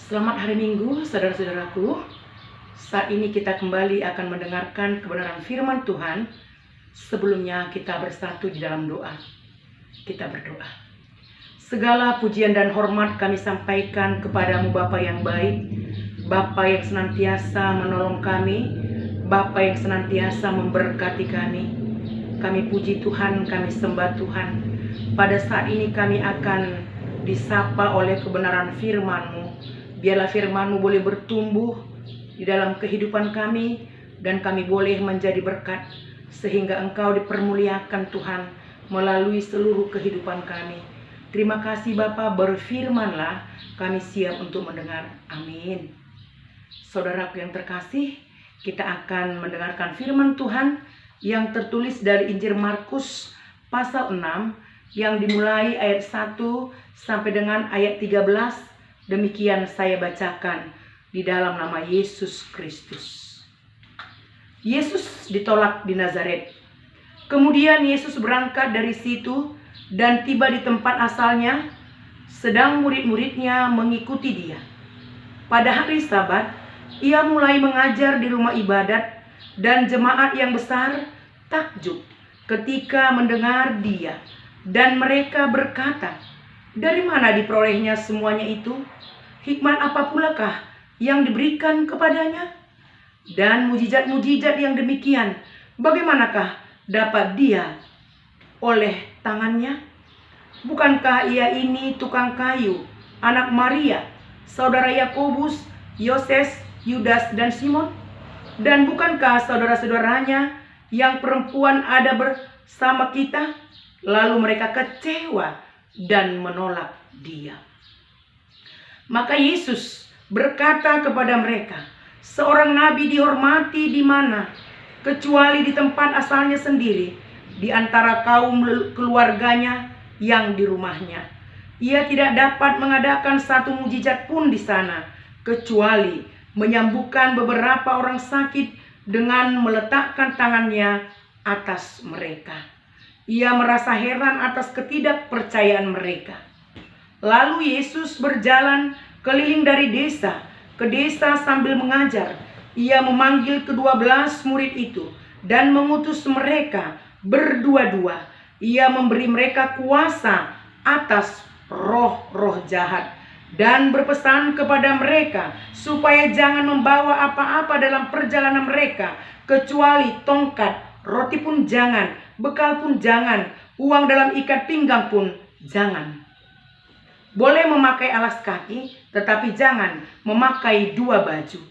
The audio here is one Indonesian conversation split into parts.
Selamat hari Minggu, saudara-saudaraku. Saat ini kita kembali akan mendengarkan kebenaran firman Tuhan. Sebelumnya kita bersatu di dalam doa. Kita berdoa. Segala pujian dan hormat kami sampaikan kepadamu Bapa yang baik, Bapa yang senantiasa menolong kami, Bapa yang senantiasa memberkati kami. Kami puji Tuhan, kami sembah Tuhan. Pada saat ini kami akan disapa oleh kebenaran firman-Mu. Biarlah firman-Mu boleh bertumbuh di dalam kehidupan kami, dan kami boleh menjadi berkat, sehingga Engkau dipermuliakan Tuhan melalui seluruh kehidupan kami. Terima kasih Bapa, berfirmanlah, kami siap untuk mendengar. Amin. Saudaraku yang terkasih, kita akan mendengarkan firman Tuhan yang tertulis dari Injil Markus pasal 6, yang dimulai ayat 1 sampai dengan ayat 13. Demikian saya bacakan di dalam nama Yesus Kristus. Yesus ditolak di Nazaret. Kemudian Yesus berangkat dari situ dan tiba di tempat asalnya, sedang murid-muridnya mengikuti dia. Pada hari Sabat, ia mulai mengajar di rumah ibadat, dan jemaat yang besar takjub ketika mendengar dia. Dan mereka berkata, "Dari mana diperolehnya semuanya itu? Hikmat apa pulakah yang diberikan kepadanya? Dan mujizat-mujizat yang demikian, bagaimanakah dapat dia oleh tangannya? Bukankah ia ini tukang kayu, anak Maria, saudara Yakobus, Yoses, Yudas, dan Simon? Dan bukankah saudara-saudaranya yang perempuan ada bersama kita?" Lalu mereka kecewa dan menolak dia. Maka Yesus berkata kepada mereka, "Seorang nabi dihormati di mana, kecuali di tempat asalnya sendiri, di antara kaum keluarganya yang di rumahnya. Ia tidak dapat mengadakan satu mujizat pun di sana, kecuali menyembuhkan beberapa orang sakit dengan meletakkan tangannya atas mereka." Ia merasa heran atas ketidakpercayaan mereka. Lalu Yesus berjalan keliling dari desa ke desa sambil mengajar. Ia memanggil ke-12 murid itu dan mengutus mereka berdua-dua. Ia memberi mereka kuasa atas roh-roh jahat dan berpesan kepada mereka supaya jangan membawa apa-apa dalam perjalanan mereka, kecuali tongkat, roti pun jangan, bekal pun jangan, uang dalam ikat pinggang pun jangan. Boleh memakai alas kaki, tetapi jangan memakai 2 baju.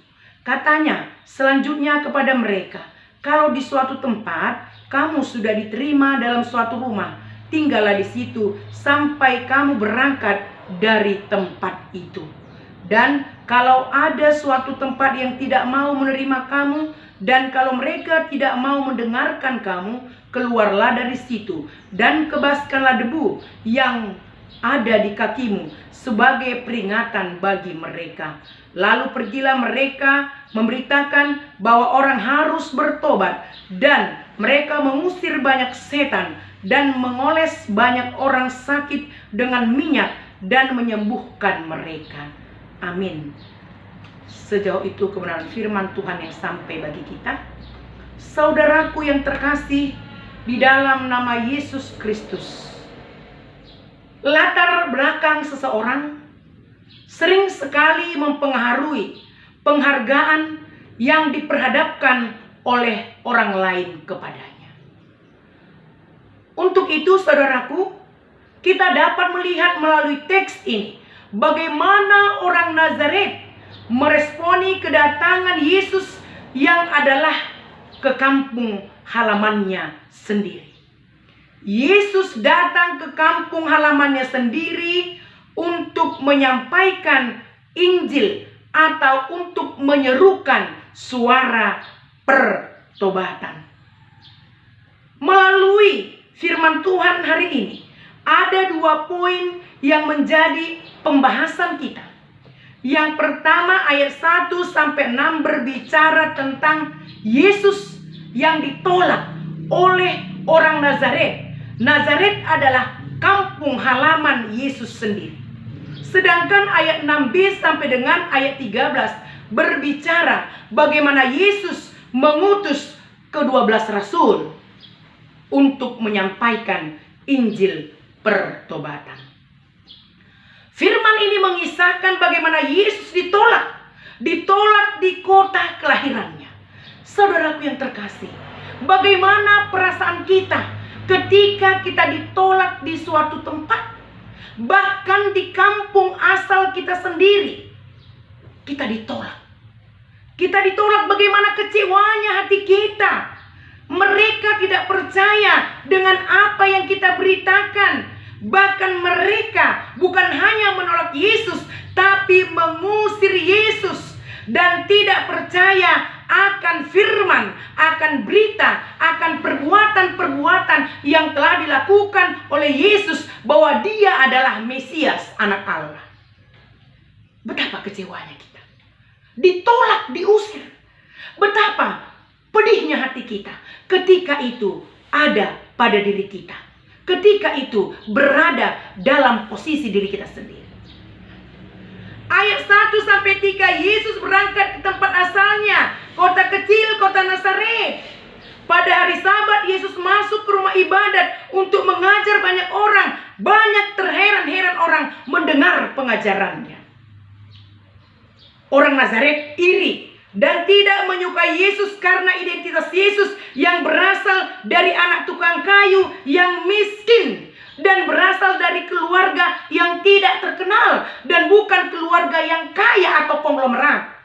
Katanya selanjutnya kepada mereka, "Kalau di suatu tempat kamu sudah diterima dalam suatu rumah, tinggallah di situ sampai kamu berangkat dari tempat itu. Dan kalau ada suatu tempat yang tidak mau menerima kamu, dan kalau mereka tidak mau mendengarkan kamu, keluarlah dari situ dan kebaskanlah debu yang ada di kakimu sebagai peringatan bagi mereka. Lalu pergilah mereka memberitakan bahwa orang harus bertobat, dan mereka mengusir banyak setan dan mengoles banyak orang sakit dengan minyak dan menyembuhkan mereka." Amin. Sejauh itu kebenaran firman Tuhan yang sampai bagi kita. Saudaraku yang terkasih di dalam nama Yesus Kristus, latar belakang seseorang sering sekali mempengaruhi penghargaan yang diperhadapkan oleh orang lain kepadanya. Untuk itu saudaraku, kita dapat melihat melalui teks ini bagaimana orang Nazaret meresponi kedatangan Yesus yang adalah ke kampung halamannya sendiri. Yesus datang ke kampung halamannya sendiri untuk menyampaikan Injil atau untuk menyerukan suara pertobatan. Melalui firman Tuhan hari ini, ada 2 poin yang menjadi pembahasan kita. Yang pertama, ayat 1 sampai 6 berbicara tentang Yesus yang ditolak oleh orang Nazaret. Nazaret adalah kampung halaman Yesus sendiri. Sedangkan ayat 6b sampai dengan ayat 13 berbicara bagaimana Yesus mengutus ke-12 rasul untuk menyampaikan Injil pertobatan. Firman ini mengisahkan bagaimana Yesus ditolak di kota kelahirannya. Saudaraku yang terkasih, bagaimana perasaan kita ketika kita ditolak di suatu tempat, bahkan di kampung asal kita sendiri, kita ditolak. Kita ditolak, bagaimana kecewanya hati kita. Mereka tidak percaya dengan apa yang kita beritakan. Bahkan mereka bukan hanya menolak Yesus, tapi mengusir Yesus dan tidak percaya akan firman, akan berita, akan perbuatan-perbuatan yang telah dilakukan oleh Yesus, bahwa Dia adalah Mesias, Anak Allah. Betapa kecewanya kita, ditolak, diusir. Betapa pedihnya hati kita ketika itu ada pada diri kita, ketika itu berada dalam posisi diri kita sendiri. Ayat 1-3, Yesus berangkat ke tempat asalnya, kota kecil, kota Nazaret. Pada hari Sabat Yesus masuk ke rumah ibadat untuk mengajar banyak orang. Banyak terheran-heran orang mendengar pengajarannya. Orang Nazaret iri dan tidak menyukai Yesus karena identitas Yesus yang berasal dari anak tukang kayu yang miskin dan berasal dari keluarga yang tidak terkenal dan bukan keluarga yang kaya atau konglomerat.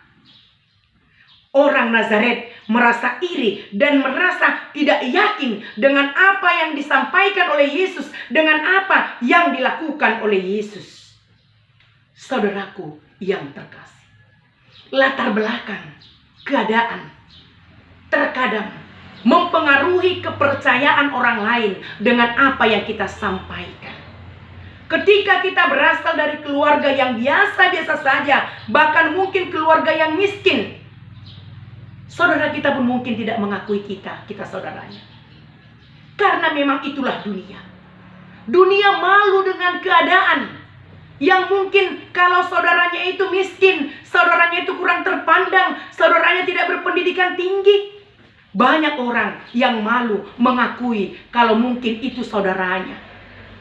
Orang Nazaret merasa iri dan merasa tidak yakin dengan apa yang disampaikan oleh Yesus, dengan apa yang dilakukan oleh Yesus. Saudaraku yang terkasih, latar belakang keadaan terkadang mempengaruhi kepercayaan orang lain dengan apa yang kita sampaikan. Ketika kita berasal dari keluarga yang biasa-biasa saja, bahkan mungkin keluarga yang miskin, saudara kita pun mungkin tidak mengakui kita saudaranya. Karena memang itulah dunia. Dunia malu dengan keadaan yang mungkin kalau saudaranya itu miskin, saudaranya itu kurang terpandang, saudaranya tidak berpendidikan tinggi. Banyak orang yang malu mengakui kalau mungkin itu saudaranya.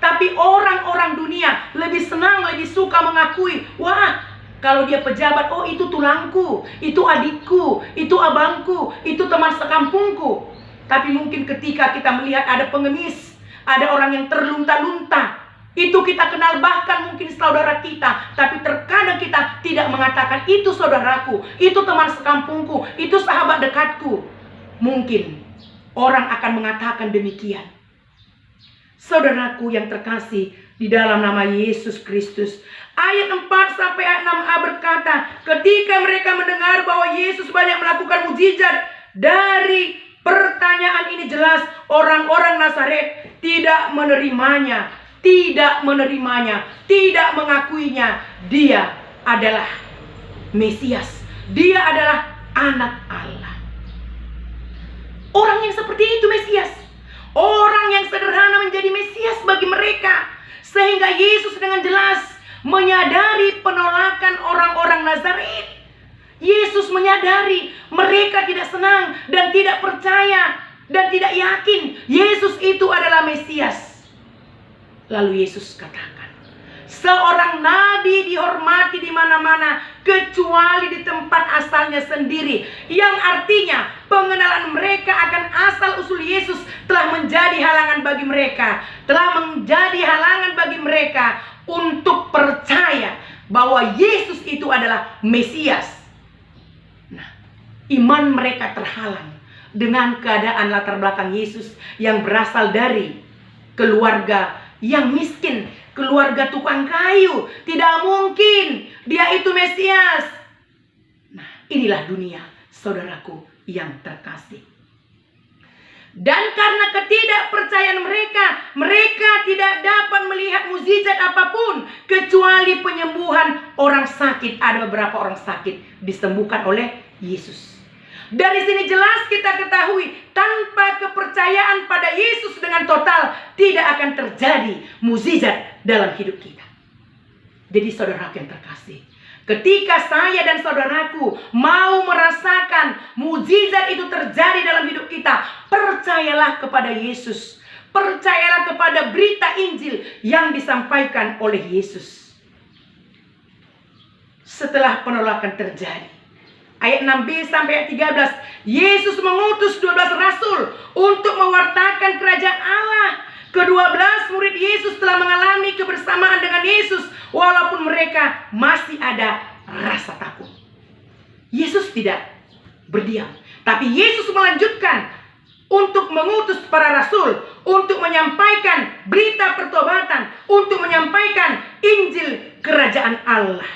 Tapi orang-orang dunia lebih senang, lebih suka mengakui, wah, kalau dia pejabat, oh itu tulangku, itu adikku, itu abangku, itu teman sekampungku. Tapi mungkin ketika kita melihat ada pengemis, ada orang yang terlunta-lunta, itu kita kenal, bahkan mungkin saudara kita, tapi terkadang kita tidak mengatakan itu saudaraku, itu teman sekampungku, itu sahabat dekatku. Mungkin orang akan mengatakan demikian. Saudaraku yang terkasih di dalam nama Yesus Kristus, ayat 4 ayat 6a berkata, ketika mereka mendengar bahwa Yesus banyak melakukan mukjizat, dari pertanyaan ini jelas orang-orang Nazaret tidak menerimanya, tidak mengakuinya. Dia adalah Mesias, dia adalah anak Allah. Orang yang seperti itu Mesias, orang yang sederhana menjadi Mesias bagi mereka, sehingga Yesus dengan jelas menyadari penolakan orang-orang Nazaret. Yesus menyadari mereka tidak senang dan tidak percaya dan tidak yakin Yesus itu adalah Mesias. Lalu Yesus katakan, seorang nabi dihormati di mana-mana kecuali di tempat asalnya sendiri. Yang artinya pengenalan mereka akan asal-usul Yesus telah menjadi halangan bagi mereka. Telah menjadi halangan bagi mereka untuk percaya bahwa Yesus itu adalah Mesias. Nah, iman mereka terhalang dengan keadaan latar belakang Yesus yang berasal dari keluarga yang miskin, keluarga tukang kayu. Tidak mungkin dia itu Mesias. Nah, inilah dunia, saudaraku yang terkasih. Dan karena ketidakpercayaan mereka tidak dapat melihat mukjizat apapun kecuali penyembuhan orang sakit. Ada beberapa orang sakit disembuhkan oleh Yesus. Dari sini jelas kita ketahui, tanpa kepercayaan pada Yesus dengan total, tidak akan terjadi mukjizat dalam hidup kita. Jadi saudaraku yang terkasih, ketika saya dan saudaraku mau merasakan mukjizat itu terjadi dalam hidup kita, percayalah kepada Yesus. Percayalah kepada berita Injil yang disampaikan oleh Yesus. Setelah penolakan terjadi, ayat 6b sampai ayat 13, Yesus mengutus 12 rasul untuk mewartakan kerajaan Allah. Ke-12 murid Yesus telah mengalami kebersamaan dengan Yesus walaupun mereka masih ada rasa takut. Yesus tidak berdiam, tapi Yesus melanjutkan untuk mengutus para rasul untuk menyampaikan berita pertobatan, untuk menyampaikan Injil kerajaan Allah.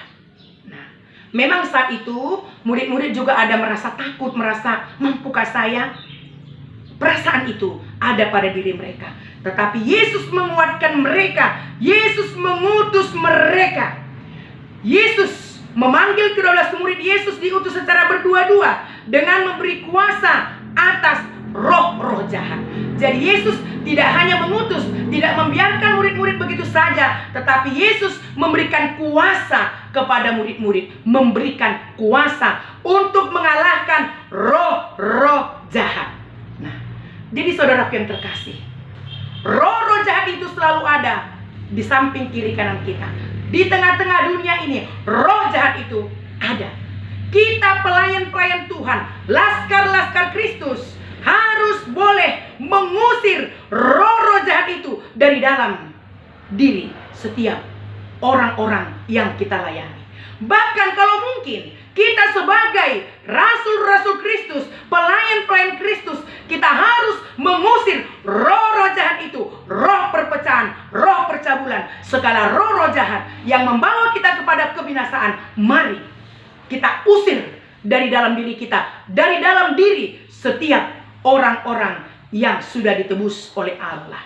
Nah, memang saat itu murid-murid juga ada merasa takut, merasa mampukah saya? Perasaan itu ada pada diri mereka. Tetapi Yesus menguatkan mereka. Yesus mengutus mereka. Yesus memanggil ke-12 murid Yesus diutus secara berdua-dua dengan memberi kuasa atas roh-roh jahat. Jadi Yesus tidak hanya mengutus, tidak membiarkan murid-murid begitu saja, tetapi Yesus memberikan kuasa kepada murid-murid, memberikan kuasa untuk mengalahkan roh-roh jahat. Nah, jadi saudaraku yang terkasih, roh-roh jahat itu selalu ada di samping kiri kanan kita. Di tengah-tengah dunia ini, roh jahat itu ada. Kita pelayan-pelayan Tuhan, laskar-laskar Kristus, harus boleh mengusir roh-roh jahat itu dari dalam diri setiap orang-orang yang kita layani. Bahkan kalau mungkin kita sebagai rasul-rasul Kristus, pelayan-pelayan Kristus, kita harus mengusir roh-roh jahat itu, roh perpecahan, roh percabulan, segala roh-roh jahat yang membawa kita kepada kebinasaan. Mari kita usir dari dalam diri kita, dari dalam diri setiap orang-orang yang sudah ditebus oleh Allah.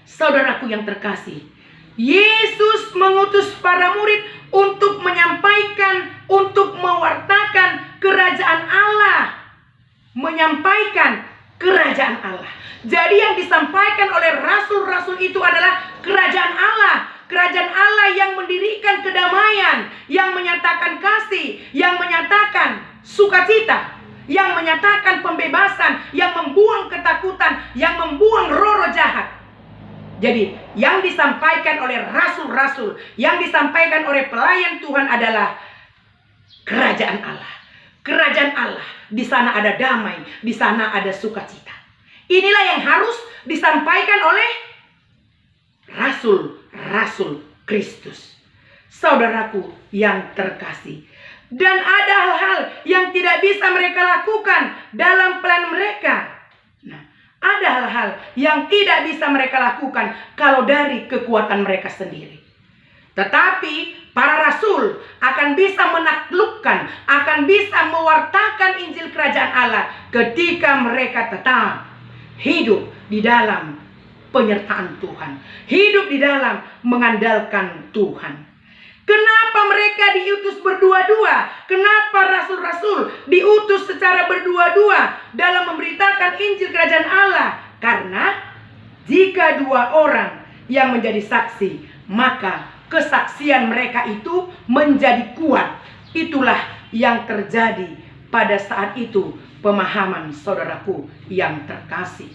Saudaraku yang terkasih, Yesus mengutus para murid untuk menyampaikan, untuk mewartakan kerajaan Allah. Menyampaikan kerajaan Allah. Jadi yang disampaikan oleh rasul-rasul itu adalah kerajaan Allah. Kerajaan Allah yang mendirikan kedamaian, yang menyatakan kasih, yang menyatakan sukacita, yang menyatakan pembebasan, yang membuang ketakutan, yang membuang roh-roh jahat. Jadi yang disampaikan oleh rasul-rasul, yang disampaikan oleh pelayan Tuhan adalah kerajaan Allah. Kerajaan Allah, di sana ada damai, di sana ada sukacita. Inilah yang harus disampaikan oleh rasul-rasul Kristus. Saudaraku yang terkasih, dan ada hal-hal yang tidak bisa mereka lakukan dalam plan mereka. Nah, ada hal-hal yang tidak bisa mereka lakukan kalau dari kekuatan mereka sendiri. Tetapi para rasul akan bisa menaklukkan, akan bisa mewartakan Injil kerajaan Allah ketika mereka tetap hidup di dalam penyertaan Tuhan, hidup di dalam mengandalkan Tuhan. Kenapa mereka diutus berdua-dua? Kenapa rasul-rasul diutus secara berdua-dua dalam memberitakan Injil kerajaan Allah? Karena jika dua orang yang menjadi saksi, maka kesaksian mereka itu menjadi kuat. Itulah yang terjadi pada saat itu, pemahaman saudaraku yang terkasih.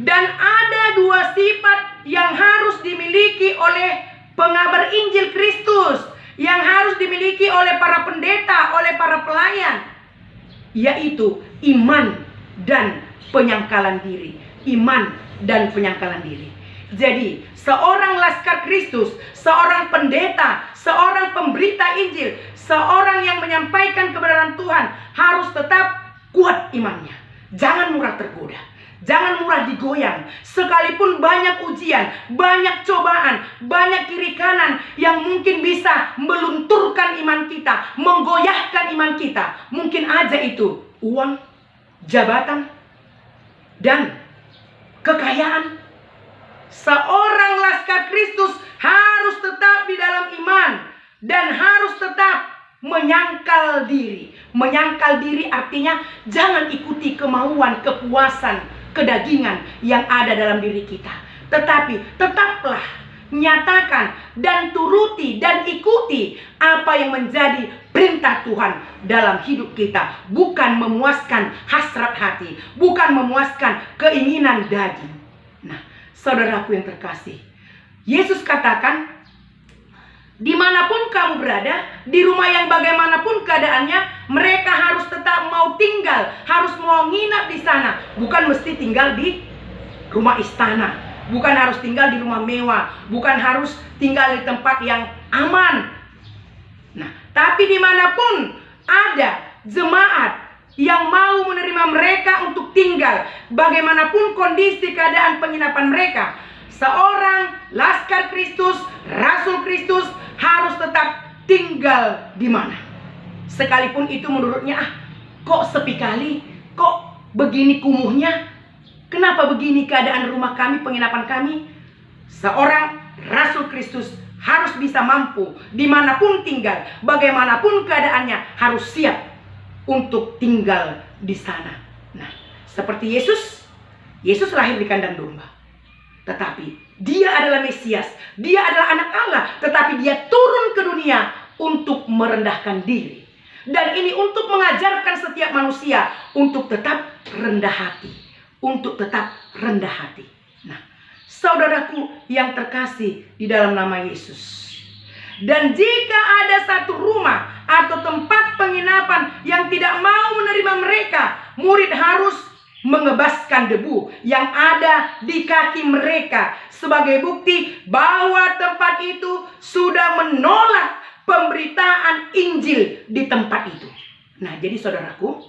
Dan ada dua sifat yang harus dimiliki oleh pengabar Injil Kristus, yang harus dimiliki oleh para pendeta, oleh para pelayan, yaitu iman dan penyangkalan diri. Iman dan penyangkalan diri. Jadi seorang laskar Kristus, seorang pendeta, seorang pemberita Injil, seorang yang menyampaikan kebenaran Tuhan harus tetap kuat imannya. Jangan mudah tergoda, jangan mudah digoyang. Sekalipun banyak ujian, banyak cobaan, banyak kiri kanan yang mungkin bisa melunturkan iman kita, menggoyahkan iman kita. Mungkin aja itu uang, jabatan, dan kekayaan. Seorang laskar Kristus harus tetap di dalam iman dan harus tetap menyangkal diri. Menyangkal diri artinya jangan ikuti kemauan, kepuasan, kedagingan yang ada dalam diri kita. Tetapi tetaplah nyatakan dan turuti dan ikuti apa yang menjadi perintah Tuhan dalam hidup kita. Bukan memuaskan hasrat hati, bukan memuaskan keinginan daging. Nah, saudaraku yang terkasih, Yesus katakan, dimanapun kamu berada, di rumah yang bagaimanapun keadaannya, mereka harus tetap mau tinggal, harus mau nginap di sana. Bukan mesti tinggal di rumah istana, bukan harus tinggal di rumah mewah, bukan harus tinggal di tempat yang aman. Nah, tapi dimanapun ada jemaat yang mau menerima mereka untuk tinggal, bagaimanapun kondisi keadaan penginapan mereka, seorang laskar Kristus, Rasul Kristus harus tetap tinggal di mana. Sekalipun itu menurutnya, kok sepi kali, kok begini kumuhnya, kenapa begini keadaan rumah kami, penginapan kami. Seorang Rasul Kristus harus bisa mampu dimanapun tinggal, bagaimanapun keadaannya, harus siap untuk tinggal di sana. Nah, seperti Yesus lahir di kandang domba, tetapi dia adalah Mesias, dia adalah anak Allah, tetapi dia turun ke dunia untuk merendahkan diri. Dan ini untuk mengajarkan setiap manusia untuk tetap rendah hati, untuk tetap rendah hati. Nah, saudaraku yang terkasih di dalam nama Yesus, dan jika ada satu rumah atau tempat penginapan yang tidak mau menerima mereka, murid harus mengebaskan debu yang ada di kaki mereka sebagai bukti bahwa tempat itu sudah menolak pemberitaan Injil di tempat itu. Nah, jadi saudaraku,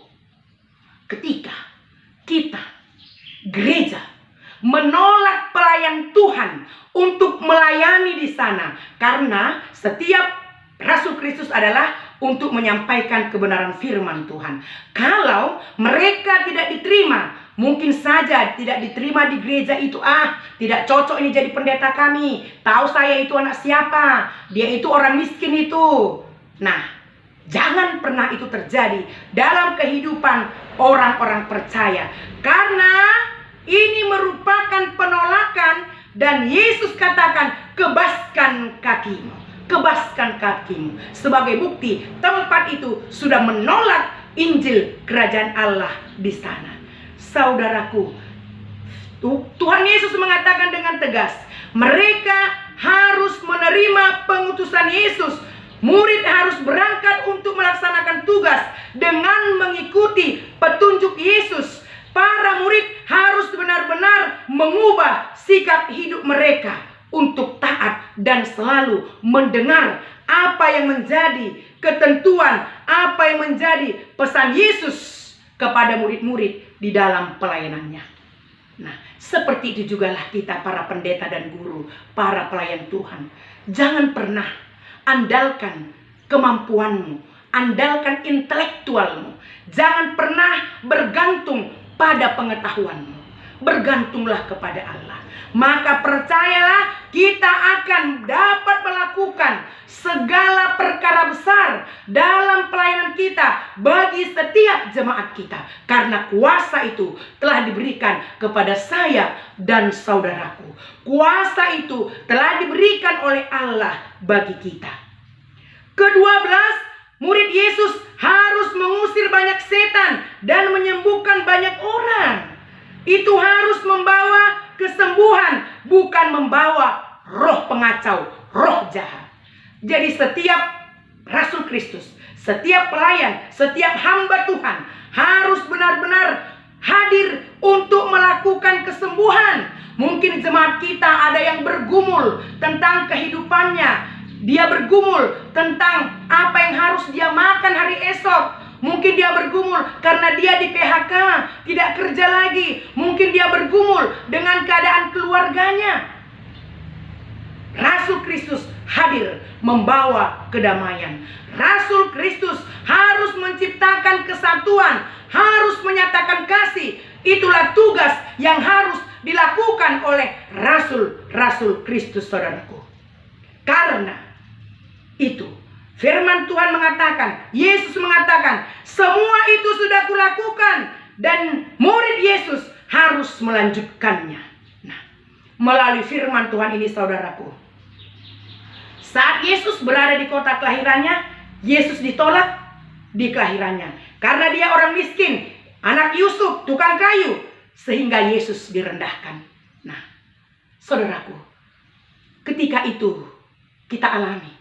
ketika kita gereja menolak pelayan Tuhan untuk melayani di sana, karena setiap Rasul Kristus adalah untuk menyampaikan kebenaran firman Tuhan. Kalau mereka tidak diterima, mungkin saja tidak diterima di gereja itu. Tidak cocok ini jadi pendeta kami. Tahu saya itu anak siapa? Dia itu orang miskin itu. Nah, jangan pernah itu terjadi dalam kehidupan orang-orang percaya, karena ini merupakan penolakan. Dan Yesus katakan, kebaskan kakimu, kebaskan kakimu, sebagai bukti tempat itu sudah menolak Injil kerajaan Allah di sana. Saudaraku, Tuhan Yesus mengatakan dengan tegas, mereka harus menerima pengutusan Yesus. Murid harus berangkat untuk melaksanakan tugas dengan mengikuti petunjuk Yesus. Para murid harus benar-benar mengubah sikap hidup mereka untuk taat dan selalu mendengar apa yang menjadi ketentuan, apa yang menjadi pesan Yesus kepada murid-murid di dalam pelayanannya. Nah, seperti itu jugalah kita para pendeta dan guru, para pelayan Tuhan. Jangan pernah andalkan kemampuanmu, andalkan intelektualmu. Jangan pernah bergantung pada pengetahuanmu. Bergantunglah kepada Allah. Maka percayalah, kita akan dapat melakukan segala perkara besar dalam pelayanan kita bagi setiap jemaat kita, karena kuasa itu telah diberikan kepada saya dan saudaraku. Kuasa itu telah diberikan oleh Allah bagi kita. Ke-12, murid Yesus harus mengusir banyak setan dan menyembuhkan banyak orang. Itu harus membawa kesembuhan, bukan membawa roh pengacau, roh jahat. Jadi setiap Rasul Kristus, setiap pelayan, setiap hamba Tuhan harus benar-benar hadir untuk melakukan kesembuhan. Mungkin jemaat kita ada yang bergumul tentang kehidupannya. Dia bergumul tentang apa yang harus dia makan hari esok. Mungkin dia bergumul karena dia di PHK, tidak kerja lagi. Mungkin dia bergumul dengan keadaan keluarganya. Rasul Kristus hadir membawa kedamaian. Rasul Kristus harus menciptakan kesatuan, harus menyatakan kasih. Itulah tugas yang harus dilakukan oleh Rasul Kristus, saudaraku. Karena itu firman Tuhan mengatakan, Yesus mengatakan, semua itu sudah kulakukan, dan murid Yesus harus melanjutkannya. Nah, melalui firman Tuhan ini, saudaraku, Saat Yesus berada di kota kelahirannya, Yesus ditolak di kelahirannya. Karena dia orang miskin, anak Yusuf, tukang kayu, sehingga Yesus direndahkan. Nah, saudaraku, ketika itu kita alami,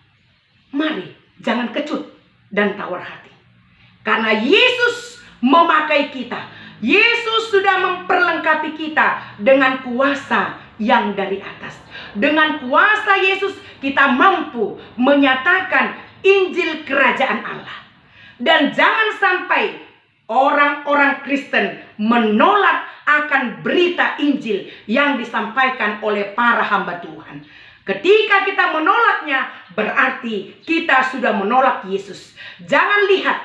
mari jangan kecut dan tawar hati. Karena Yesus memakai kita. Yesus sudah memperlengkapi kita dengan kuasa yang dari atas. Dengan kuasa Yesus kita mampu menyatakan Injil Kerajaan Allah. Dan jangan sampai orang-orang Kristen menolak akan berita Injil yang disampaikan oleh para hamba Tuhan. Ketika kita menolaknya, berarti kita sudah menolak Yesus. Jangan lihat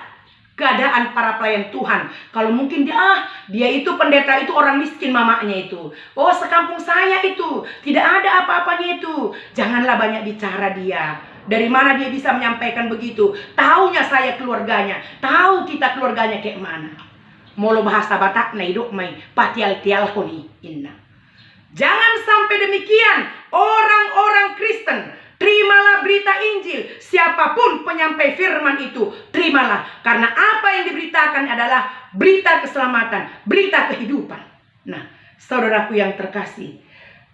keadaan para pelayan Tuhan. Kalau mungkin dia itu pendeta, itu orang miskin mamanya itu. Oh, sekampung saya itu tidak ada apa-apanya itu. Janganlah banyak bicara dia. Dari mana dia bisa menyampaikan begitu? Taunya saya keluarganya, tahu kita keluarganya kayak mana. Molo bahasa Batak na hidup mai patial-tial koni inna. Jangan sampai demikian orang-orang Kristen. Terimalah berita Injil. Siapapun penyampai firman itu, terimalah. Karena apa yang diberitakan adalah berita keselamatan, berita kehidupan. Nah, saudaraku yang terkasih,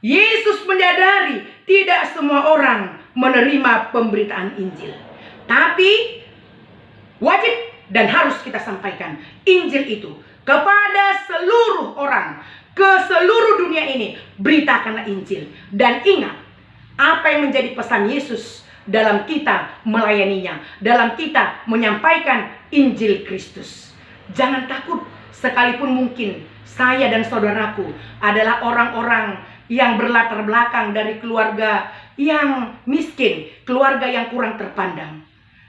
Yesus menyadari tidak semua orang menerima pemberitaan Injil. Tapi wajib dan harus kita sampaikan Injil itu kepada seluruh orang, ke seluruh dunia ini. Beritakanlah Injil. Dan ingat, apa yang menjadi pesan Yesus dalam kita melayaninya, dalam kita menyampaikan Injil Kristus. Jangan takut, sekalipun mungkin saya dan saudaraku adalah orang-orang yang berlatar belakang dari keluarga yang miskin, keluarga yang kurang terpandang.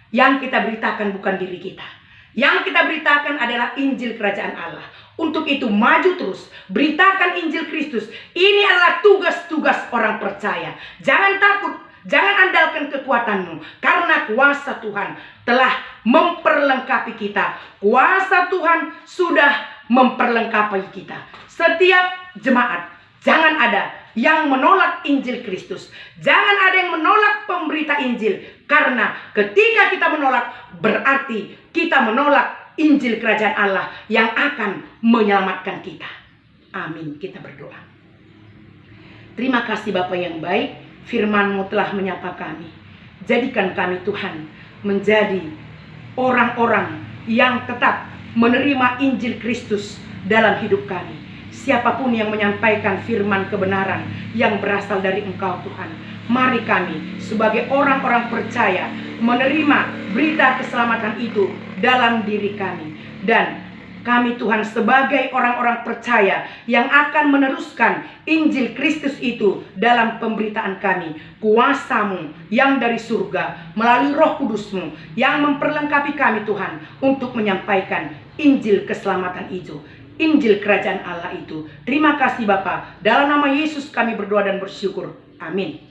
Yang kita beritakan bukan diri kita. Yang kita beritakan adalah Injil Kerajaan Allah. Untuk itu maju terus, beritakan Injil Kristus. Ini adalah tugas-tugas orang percaya. Jangan takut, jangan andalkan kekuatanmu, karena kuasa Tuhan telah memperlengkapi kita. Kuasa Tuhan sudah memperlengkapi kita. Setiap jemaat, jangan ada yang menolak Injil Kristus. Jangan ada yang menolak pemberita Injil. Karena ketika kita menolak, berarti kita menolak Injil Kerajaan Allah yang akan menyelamatkan kita. Amin. Kita berdoa. Terima kasih Bapa yang baik, firman-Mu telah menyapa kami. Jadikan kami Tuhan menjadi orang-orang yang tetap menerima Injil Kristus dalam hidup kami. Siapapun yang menyampaikan firman kebenaran yang berasal dari Engkau Tuhan, mari kami sebagai orang-orang percaya menerima berita keselamatan itu dalam diri kami. Dan kami Tuhan sebagai orang-orang percaya yang akan meneruskan Injil Kristus itu dalam pemberitaan kami. Kuasa-Mu yang dari surga melalui Roh Kudus-Mu yang memperlengkapi kami Tuhan untuk menyampaikan Injil keselamatan itu, Injil Kerajaan Allah itu. Terima kasih Bapa. Dalam nama Yesus kami berdoa dan bersyukur. Amin.